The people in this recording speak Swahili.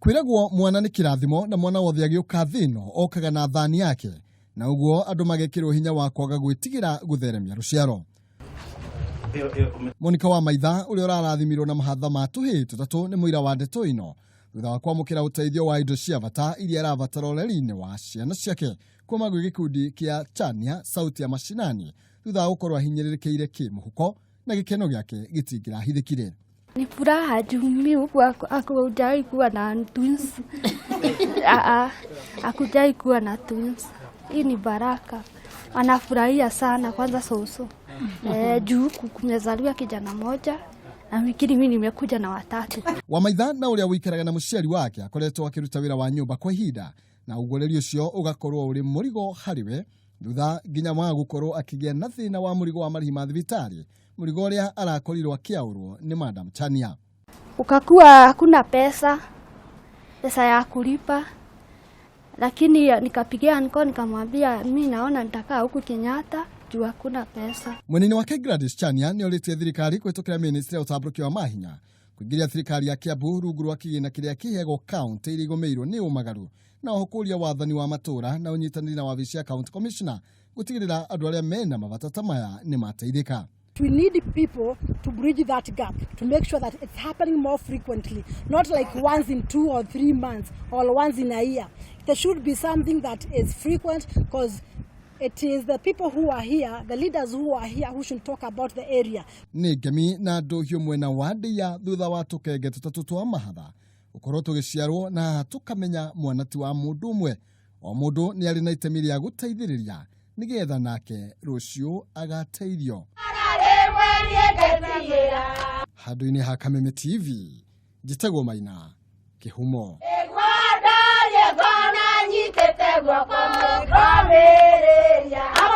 Kwiragwo mwana ni kirathimo na mwana wothe agiuka thino okaga na thani yake na uguo andu magekirwo hinya wa kwaga gwitigira gutheremia ruciaro. Monica wa Maitha uri urarathimirwo na mahatha ma tuhi tutatu ni muira wa ndeto ino thutha wa kwamukira uteithio wa indo cia bata iria arabatara ureri-ini wa ciana ciake kuma gwi gikundi kia Chania sauti ya mashinani thutha wa gukorwo ahinyirikiire kimuhuko na gikeno giake gitingira hithikire. Ni furaha jumi huku hakujai kuwa na twins. Hakujai kuwa na twins. Hii ni baraka. Anafurahia sana kwanza soso. Juu kumezaliwa kijana moja na wikiri mimi nimekuja na watatu. Wa Maitha na uria wikaraga na muciari wake akoretwo akiruta wira wa nyumba kwa ihinda na ugoreri ucio ugakorwo uri murigo hariwe thutha nginya wa gukorwo akigia na thina wa murigo wa marihi ma thibitari murigo uria arakorirwo akiaurwo ni Madam Chania. Ukakuwa hakuna pesa ya kulipa, lakini nikapigia nikamwambia mimi naona nitakaa huku Kenyatta juu hakuna pesa. Mwenini wake Gladys Chania ni oritie thirikari kwitukira ministry ya utabruki wa mahinya kuingiria thirikari ya Kiambu rungu rwa kigina kiria kihego county irigomeirwo ni umagaru na hukuria wathani wa matura na unyitaniri na wabici ya county commissioner gutigirira andu aria mena mabata maya ni mateithika. We need people to bridge that gap, to make sure that it's happening more frequently, not like once in 2 or 3 months or once in a year. There should be something that is frequent because it is the people who are here, the leaders who are here, who should talk about the area. Ni ngemi na nduhio mwena wa ndia thutha wa tukenge tutatu twa mahatha ukorwo tugiciarwo na tukamenya mwanati wa mundu umwe o mundu ni ari na itemi ria guteithiriria nigetha nake rucio agateithio. Handu-ini ha Kameme TV Njitagwo Maina Kihumo.